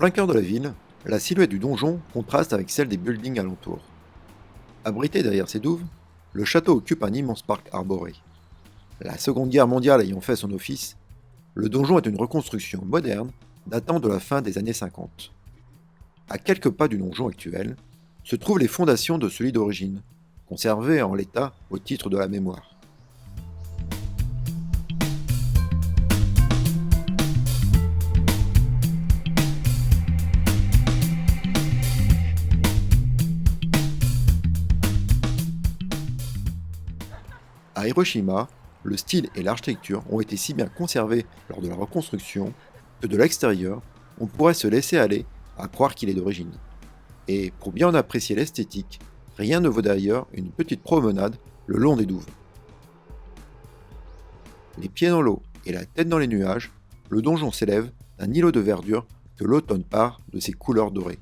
plein cœur de la ville, la silhouette du donjon contraste avec celle des buildings alentours. Abrité derrière ses douves, le château occupe un immense parc arboré. La Seconde Guerre mondiale ayant fait son office, le donjon est une reconstruction moderne datant de la fin des années 50. À quelques pas du donjon actuel, se trouvent les fondations de celui d'origine, conservées en l'état au titre de la mémoire. À Hiroshima, le style et l'architecture ont été si bien conservés lors de la reconstruction que de l'extérieur, on pourrait se laisser aller à croire qu'il est d'origine. Et pour bien en apprécier l'esthétique, rien ne vaut d'ailleurs une petite promenade le long des douves. Les pieds dans l'eau et la tête dans les nuages, le donjon s'élève d'un îlot de verdure que l'automne part de ses couleurs dorées.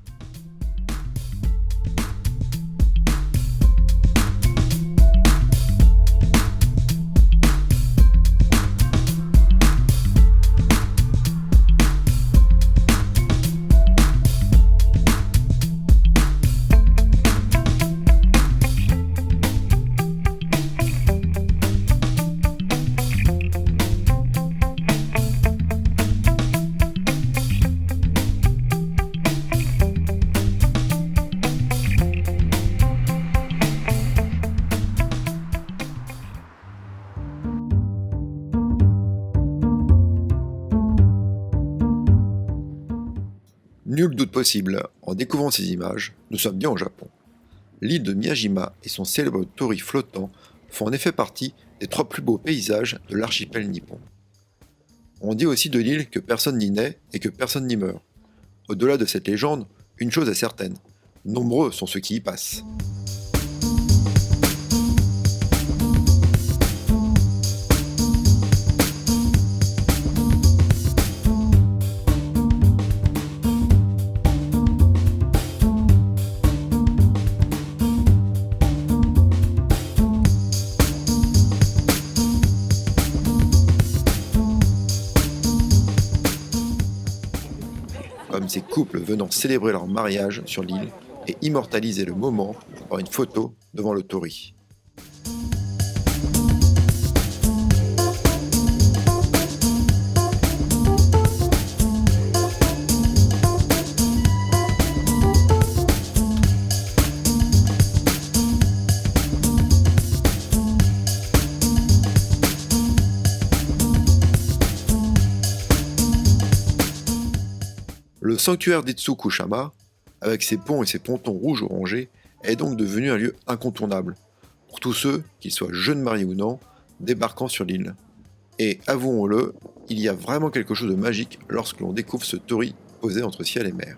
Nul doute possible, en découvrant ces images, nous sommes bien au Japon. L'île de Miyajima et son célèbre torii flottant font en effet partie des 3 plus beaux paysages de l'archipel nippon. On dit aussi de l'île que personne n'y naît et que personne n'y meurt. Au-delà de cette légende, une chose est certaine, nombreux sont ceux qui y passent. Comme ces couples venant célébrer leur mariage sur l'île et immortaliser le moment par une photo devant le torii. Le sanctuaire d'Itsukushima, avec ses ponts et ses pontons rouges orangés, est donc devenu un lieu incontournable pour tous ceux, qu'ils soient jeunes mariés ou non, débarquant sur l'île. Et avouons-le, il y a vraiment quelque chose de magique lorsque l'on découvre ce torii posé entre ciel et mer.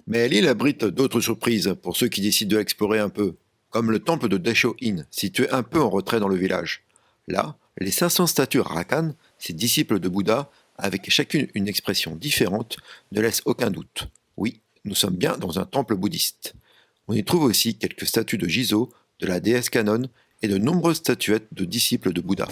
Mais l'île abrite d'autres surprises pour ceux qui décident de l'explorer un peu, comme le temple de Daisho-in, situé un peu en retrait dans le village. Là, les 500 statues Rakan, ces disciples de Bouddha, avec chacune une expression différente, ne laissent aucun doute. Oui, nous sommes bien dans un temple bouddhiste. On y trouve aussi quelques statues de Jizo, de la déesse Kannon et de nombreuses statuettes de disciples de Bouddha.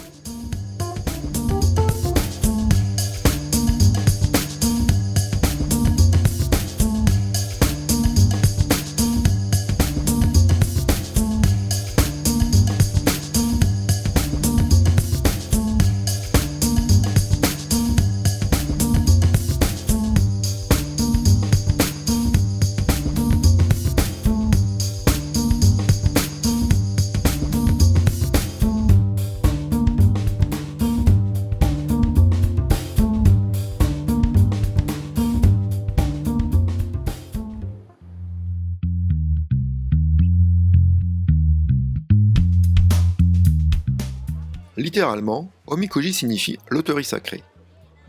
Littéralement, Omikoji signifie loterie sacrée.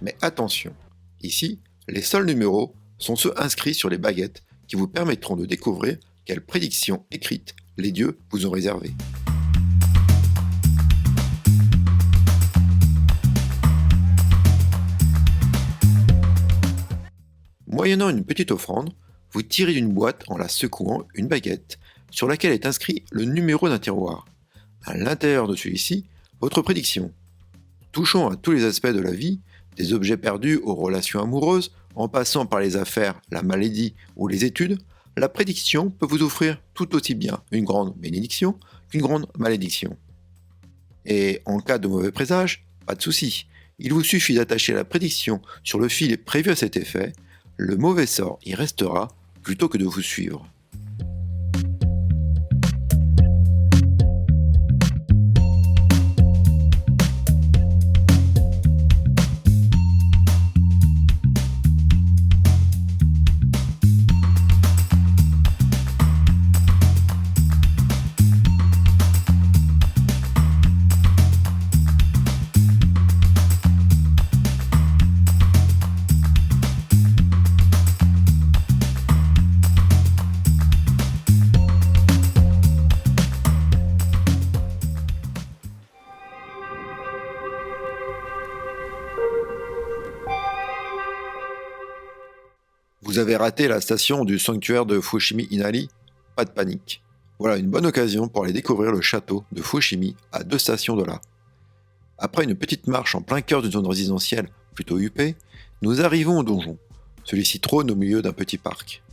Mais attention, ici, les seuls numéros sont ceux inscrits sur les baguettes qui vous permettront de découvrir quelles prédictions écrites les dieux vous ont réservées. Moyennant une petite offrande, vous tirez d'une boîte en la secouant une baguette sur laquelle est inscrit le numéro d'un tiroir. À l'intérieur de celui-ci, votre prédiction. Touchant à tous les aspects de la vie, des objets perdus aux relations amoureuses, en passant par les affaires, la maladie ou les études, la prédiction peut vous offrir tout aussi bien une grande bénédiction qu'une grande malédiction. Et en cas de mauvais présage, pas de souci, il vous suffit d'attacher la prédiction sur le fil prévu à cet effet, le mauvais sort y restera plutôt que de vous suivre. Vous avez raté la station du sanctuaire de Fushimi Inari? Pas de panique. Voilà une bonne occasion pour aller découvrir le château de Fushimi à 2 stations de là. Après une petite marche en plein cœur d'une zone résidentielle plutôt huppée, nous arrivons au donjon. Celui-ci trône au milieu d'un petit parc.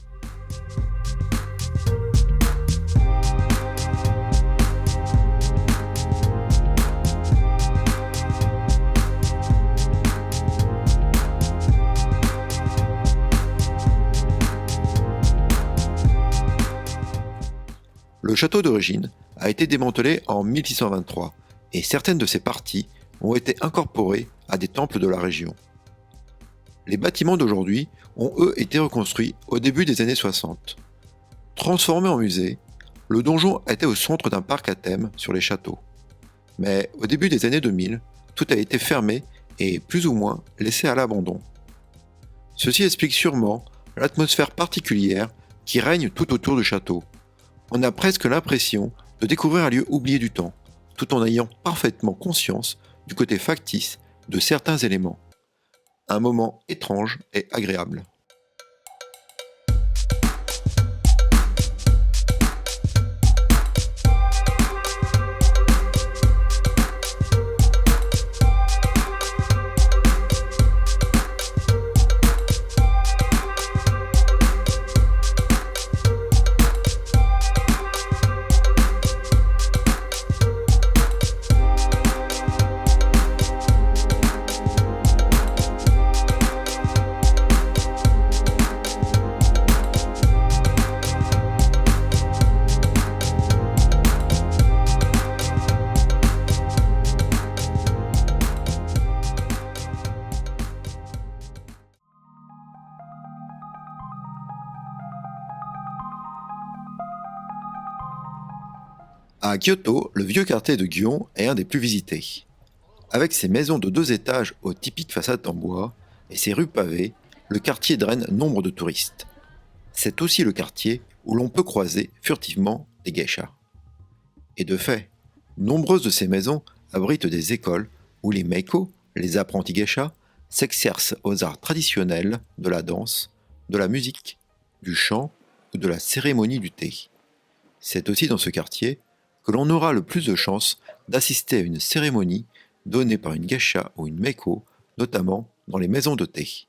Le château d'origine a été démantelé en 1623 et certaines de ses parties ont été incorporées à des temples de la région. Les bâtiments d'aujourd'hui ont eux été reconstruits au début des années 60. Transformé en musée, le donjon était au centre d'un parc à thème sur les châteaux. Mais au début des années 2000, tout a été fermé et plus ou moins laissé à l'abandon. Ceci explique sûrement l'atmosphère particulière qui règne tout autour du château. On a presque l'impression de découvrir un lieu oublié du temps, tout en ayant parfaitement conscience du côté factice de certains éléments. Un moment étrange et agréable. À Kyoto, le vieux quartier de Gion est un des plus visités. Avec ses maisons de 2 étages aux typiques façades en bois et ses rues pavées, le quartier draine nombre de touristes. C'est aussi le quartier où l'on peut croiser furtivement des geishas. Et de fait, nombreuses de ces maisons abritent des écoles où les meiko, les apprentis geishas, s'exercent aux arts traditionnels de la danse, de la musique, du chant ou de la cérémonie du thé. C'est aussi dans ce quartier que l'on aura le plus de chances d'assister à une cérémonie donnée par une geisha ou une meiko, notamment dans les maisons de thé.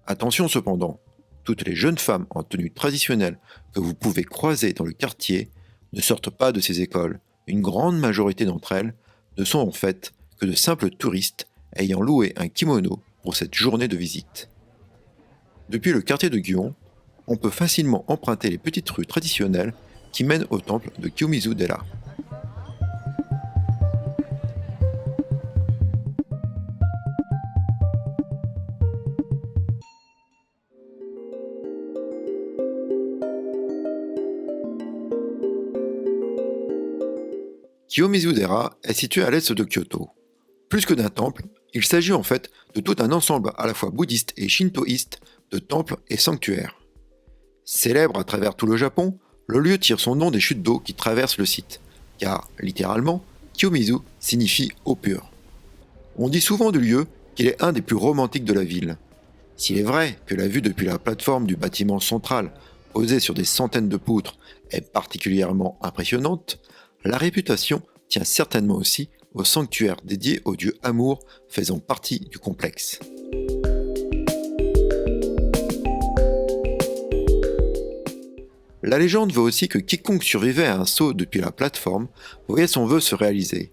Attention cependant, toutes les jeunes femmes en tenue traditionnelle que vous pouvez croiser dans le quartier ne sortent pas de ces écoles. Une grande majorité d'entre elles ne sont en fait que de simples touristes ayant loué un kimono pour cette journée de visite. Depuis le quartier de Gion, on peut facilement emprunter les petites rues traditionnelles qui mènent au temple de Kiyomizu-dera. Kiyomizu-dera est situé à l'est de Kyoto. Plus que d'un temple, il s'agit en fait de tout un ensemble à la fois bouddhiste et shintoïste de temples et sanctuaires. Célèbre à travers tout le Japon, le lieu tire son nom des chutes d'eau qui traversent le site, car, littéralement, Kiyomizu signifie eau pure. On dit souvent du lieu qu'il est un des plus romantiques de la ville. S'il est vrai que la vue depuis la plateforme du bâtiment central, posée sur des centaines de poutres, est particulièrement impressionnante, la réputation tient certainement aussi au sanctuaire dédié au dieu Amour faisant partie du complexe. La légende veut aussi que quiconque survivait à un saut depuis la plateforme voyait son vœu se réaliser.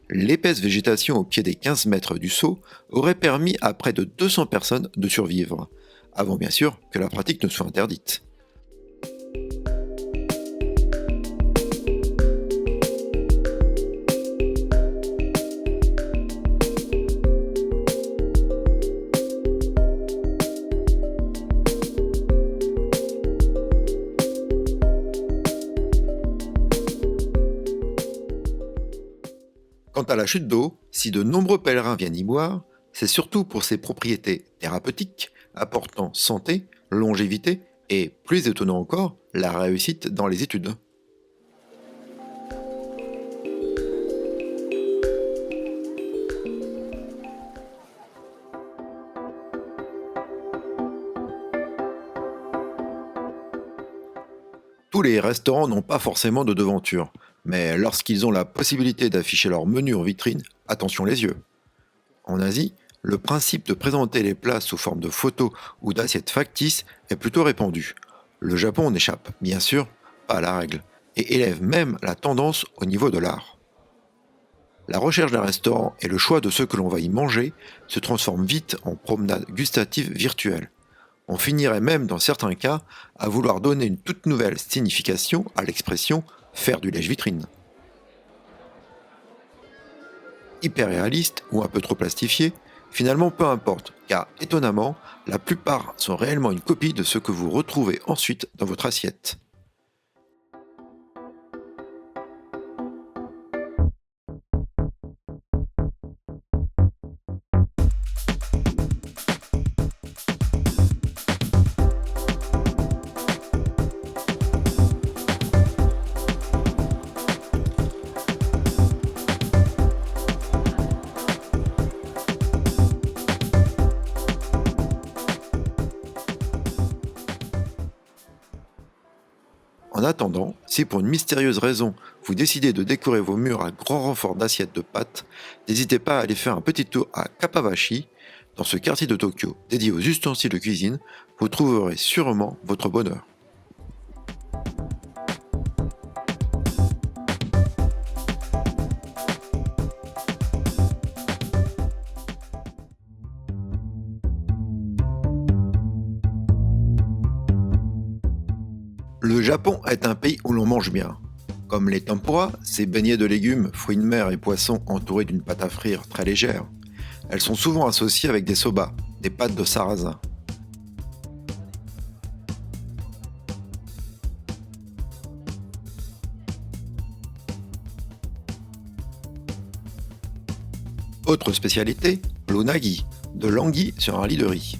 L'épaisse végétation au pied des 15 mètres du saut aurait permis à près de 200 personnes de survivre, avant bien sûr que la pratique ne soit interdite. Quant à la chute d'eau, si de nombreux pèlerins viennent y boire, c'est surtout pour ses propriétés thérapeutiques, apportant santé, longévité et, plus étonnant encore, la réussite dans les études. Tous les restaurants n'ont pas forcément de devanture, mais lorsqu'ils ont la possibilité d'afficher leur menu en vitrine, attention les yeux. En Asie, le principe de présenter les plats sous forme de photos ou d'assiettes factices est plutôt répandu. Le Japon n'échappe, bien sûr, pas à la règle, et élève même la tendance au niveau de l'art. La recherche d'un restaurant et le choix de ce que l'on va y manger se transforment vite en promenade gustative virtuelle. On finirait même, dans certains cas, à vouloir donner une toute nouvelle signification à l'expression « faire du lèche-vitrine ». Hyper réaliste ou un peu trop plastifié, finalement peu importe, car étonnamment, la plupart sont réellement une copie de ce que vous retrouvez ensuite dans votre assiette. En attendant, si pour une mystérieuse raison vous décidez de décorer vos murs à grand renfort d'assiettes de pâtes, n'hésitez pas à aller faire un petit tour à Kappawashi. Dans ce quartier de Tokyo dédié aux ustensiles de cuisine, vous trouverez sûrement votre bonheur. Le Japon est un pays où l'on mange bien. Comme les tempura, ces beignets de légumes, fruits de mer et poissons entourés d'une pâte à frire très légère. Elles sont souvent associées avec des soba, des pâtes de sarrasin. Autre spécialité, l'unagi, de l'anguille sur un lit de riz.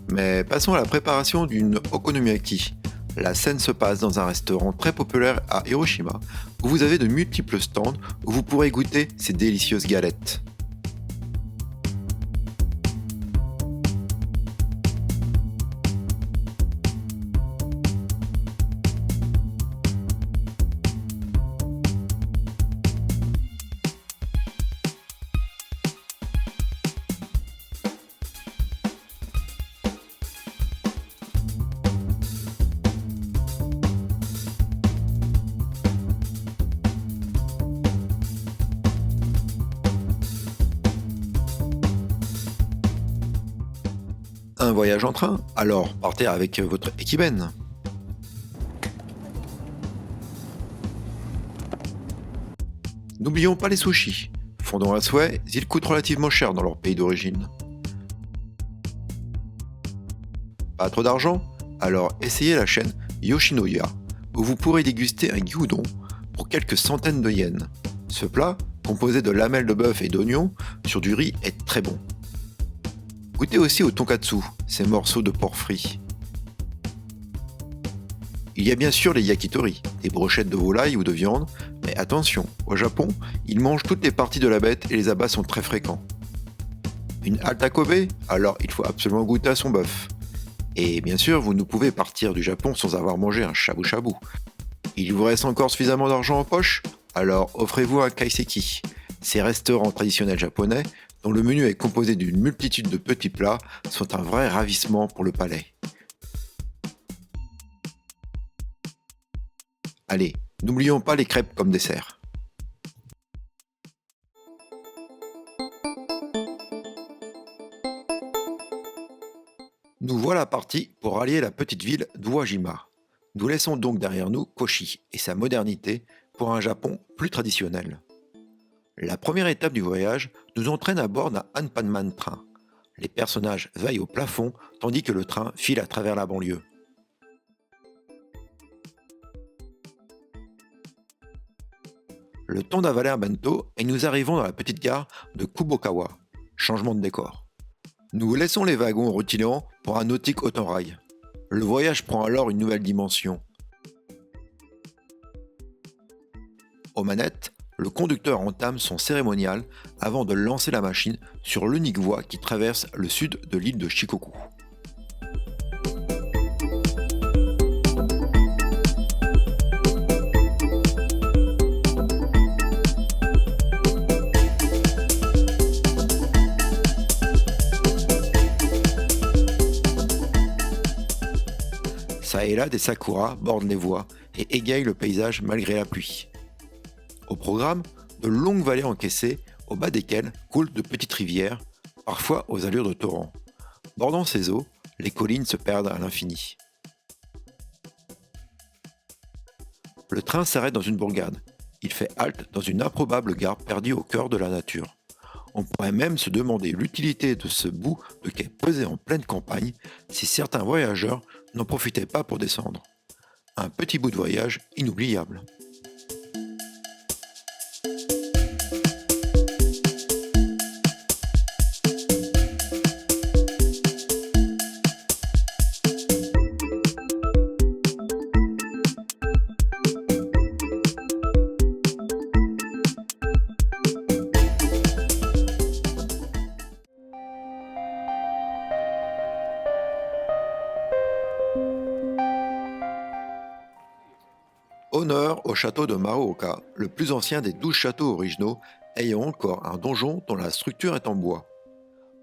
Mais passons à la préparation d'une okonomiyaki. La scène se passe dans un restaurant très populaire à Hiroshima, où vous avez de multiples stands où vous pourrez goûter ces délicieuses galettes. Un voyage en train? Alors partez avec votre équiben. N'oublions pas les sushis. Fondons à souhait, ils coûtent relativement cher dans leur pays d'origine. Pas trop d'argent? Alors essayez la chaîne Yoshinoya, où vous pourrez déguster un gyudon pour quelques centaines de yens. Ce plat, composé de lamelles de bœuf et d'oignons sur du riz, est très bon. Goûtez aussi au tonkatsu, ces morceaux de porc frit. Il y a bien sûr les yakitori, des brochettes de volaille ou de viande, Mais attention, au Japon, ils mangent toutes les parties de la bête et les abats sont très fréquents. Une halte à Kobe? Alors il faut absolument goûter à son bœuf. Et bien sûr, vous ne pouvez partir du Japon sans avoir mangé un shabu-shabu. Il vous reste encore suffisamment d'argent en poche? Alors offrez-vous un kaiseki. Ces restaurants traditionnels japonais, dont le menu est composé d'une multitude de petits plats, sont un vrai ravissement pour le palais. Allez, n'oublions pas les crêpes comme dessert. Nous voilà partis pour rallier la petite ville d'Uwajima. Nous laissons donc derrière nous Koshi et sa modernité pour un Japon plus traditionnel. La première étape du voyage nous entraîne à bord d'un Hanpanman train. Les personnages veillent au plafond tandis que le train file à travers la banlieue. Le temps d'avaler un bento et nous arrivons dans la petite gare de Kubokawa. Changement de décor. Nous laissons les wagons rutilants pour un nautique autorail. Le voyage prend alors une nouvelle dimension. Aux manettes, le conducteur entame son cérémonial avant de lancer la machine sur l'unique voie qui traverse le sud de l'île de Shikoku. Ça et là, des sakuras bordent les voies et égayent le paysage malgré la pluie. Au programme, de longues vallées encaissées, au bas desquelles coulent de petites rivières, parfois aux allures de torrents. Bordant ces eaux, les collines se perdent à l'infini. Le train s'arrête dans une bourgade. Il fait halte dans une improbable gare perdue au cœur de la nature. On pourrait même se demander l'utilité de ce bout de quai posé en pleine campagne si certains voyageurs n'en profitaient pas pour descendre. Un petit bout de voyage inoubliable. Honneur au château de Maruoka, le plus ancien des 12 châteaux originaux ayant encore un donjon dont la structure est en bois.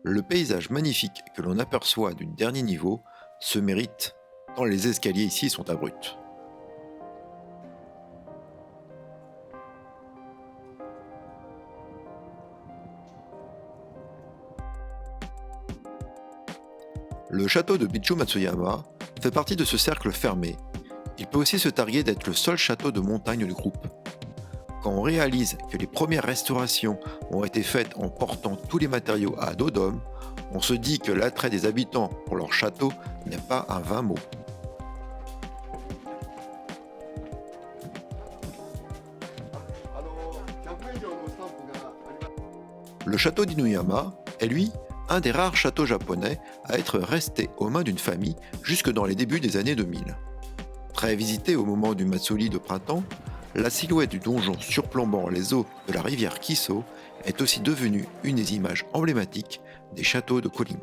Le paysage magnifique que l'on aperçoit du dernier niveau se mérite, tant les escaliers ici sont abrupts. Le château de Bichu Matsuyama fait partie de ce cercle fermé. Il peut aussi se targuer d'être le seul château de montagne du groupe. Quand on réalise que les premières restaurations ont été faites en portant tous les matériaux à dos d'homme, on se dit que l'attrait des habitants pour leur château n'est pas un vain mot. Le château d'Inuyama est, lui, un des rares châteaux japonais à être resté aux mains d'une famille jusque dans les débuts des années 2000. Très visité au moment du matsuri de printemps, la silhouette du donjon surplombant les eaux de la rivière Kiso est aussi devenue une des images emblématiques des châteaux de collines.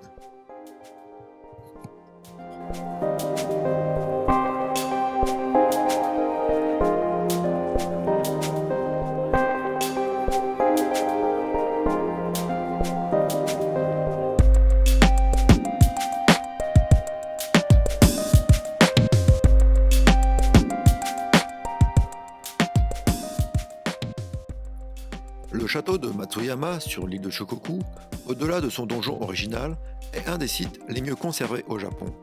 Le château de Matsuyama sur l'île de Shikoku, au-delà de son donjon original, est un des sites les mieux conservés au Japon.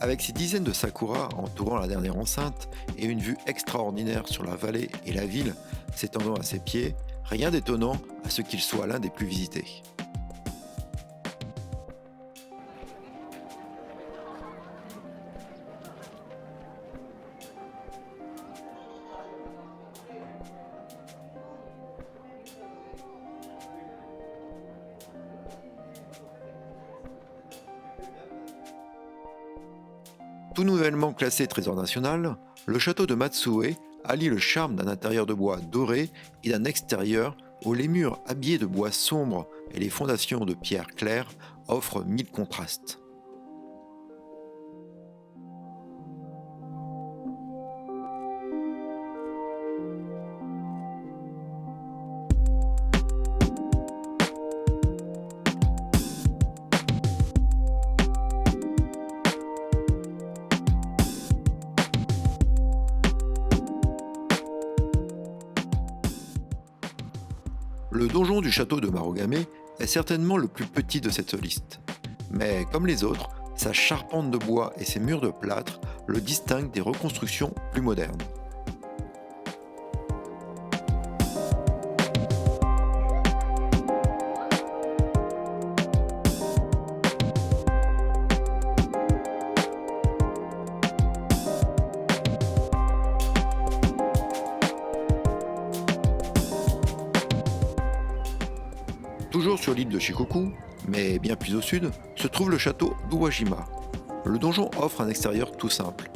Avec ses dizaines de sakuras entourant la dernière enceinte et une vue extraordinaire sur la vallée et la ville s'étendant à ses pieds, rien d'étonnant à ce qu'il soit l'un des plus visités. Tout nouvellement classé trésor national, le château de Matsue allie le charme d'un intérieur de bois doré et d'un extérieur où les murs habillés de bois sombre et les fondations de pierre claire offrent mille contrastes. Le donjon du château de Marogame est certainement le plus petit de cette liste. Mais comme les autres, sa charpente de bois et ses murs de plâtre le distinguent des reconstructions plus modernes. Toujours sur l'île de Shikoku, mais bien plus au sud, se trouve le château d'Uwajima. Le donjon offre un extérieur tout simple.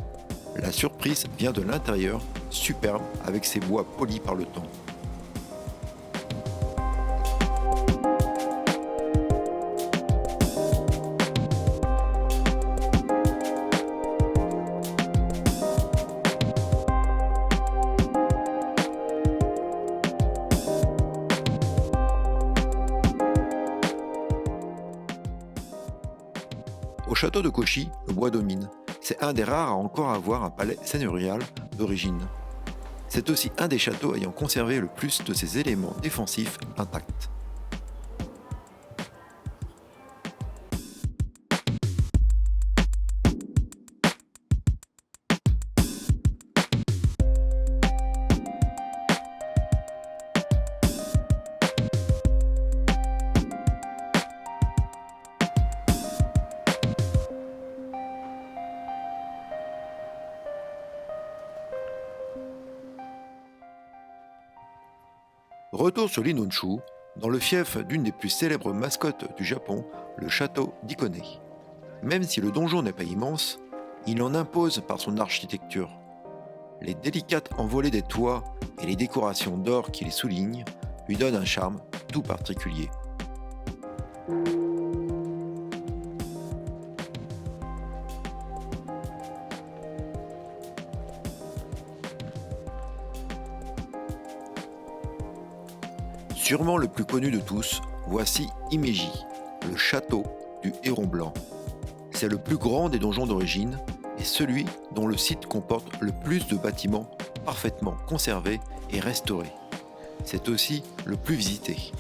La surprise vient de l'intérieur, superbe avec ses bois polis par le temps. Au château de Koshi, le bois domine. C'est un des rares à encore avoir un palais seigneurial d'origine. C'est aussi un des châteaux ayant conservé le plus de ses éléments défensifs intacts. Retour sur l'île Honshu, dans le fief d'une des plus célèbres mascottes du Japon, le château d'Ikone. Même si le donjon n'est pas immense, il en impose par son architecture. Les délicates envolées des toits et les décorations d'or qui les soulignent lui donnent un charme tout particulier. Sûrement le plus connu de tous, voici Himeji, le château du Héron Blanc. C'est le plus grand des donjons d'origine et celui dont le site comporte le plus de bâtiments parfaitement conservés et restaurés. C'est aussi le plus visité.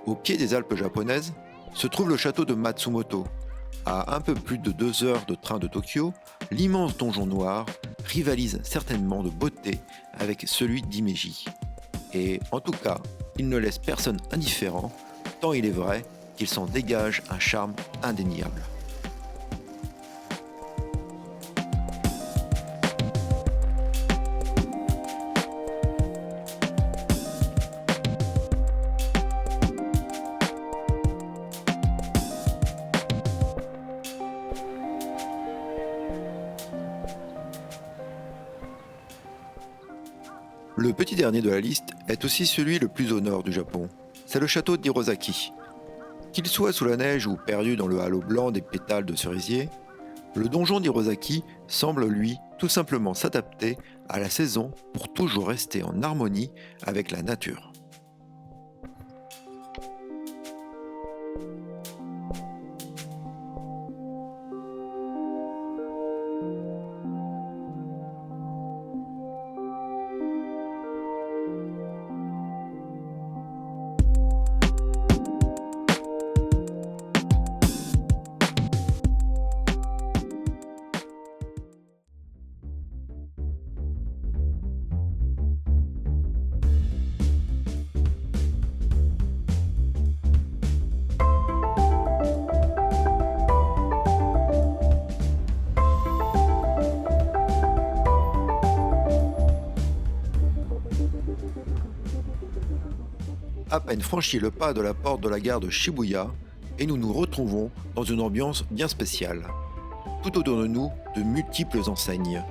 Au pied des Alpes japonaises se trouve le château de Matsumoto. À un peu plus de 2 heures de train de Tokyo, l'immense donjon noir rivalise certainement de beauté avec celui d'Himeji. Et en tout cas, il ne laisse personne indifférent, tant il est vrai qu'il s'en dégage un charme indéniable. Le petit dernier de la liste est aussi celui le plus au nord du Japon. C'est le château d'Hirosaki. Qu'il soit sous la neige ou perdu dans le halo blanc des pétales de cerisier, le donjon d'Hirosaki semble, lui, tout simplement s'adapter à la saison pour toujours rester en harmonie avec la nature. à peine franchi le pas de la porte de la gare de Shibuya et nous nous retrouvons dans une ambiance bien spéciale. Tout autour de nous, de multiples enseignes.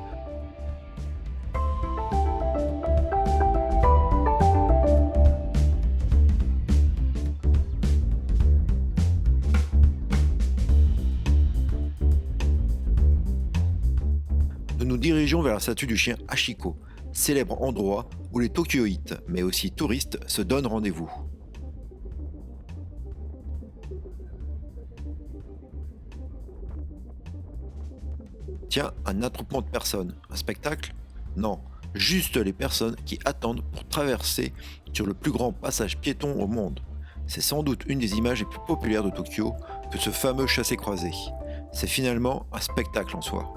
Nous nous dirigeons vers la statue du chien Hachiko, célèbre endroit où les Tokyoïtes, mais aussi touristes, se donnent rendez-vous. Tiens, un attroupement de personnes, un spectacle? Non, juste les personnes qui attendent pour traverser sur le plus grand passage piéton au monde. C'est sans doute une des images les plus populaires de Tokyo que ce fameux chassé-croisé. C'est finalement un spectacle en soi.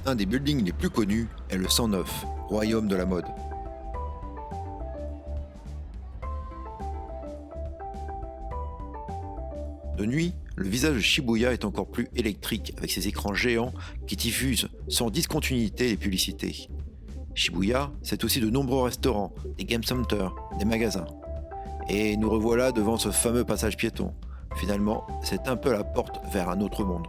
Un des buildings les plus connus est le 109, royaume de la mode. De nuit, le visage de Shibuya est encore plus électrique avec ses écrans géants qui diffusent sans discontinuité les publicités. Shibuya, c'est aussi de nombreux restaurants, des game centers, des magasins. Et nous revoilà devant ce fameux passage piéton. Finalement, c'est un peu la porte vers un autre monde.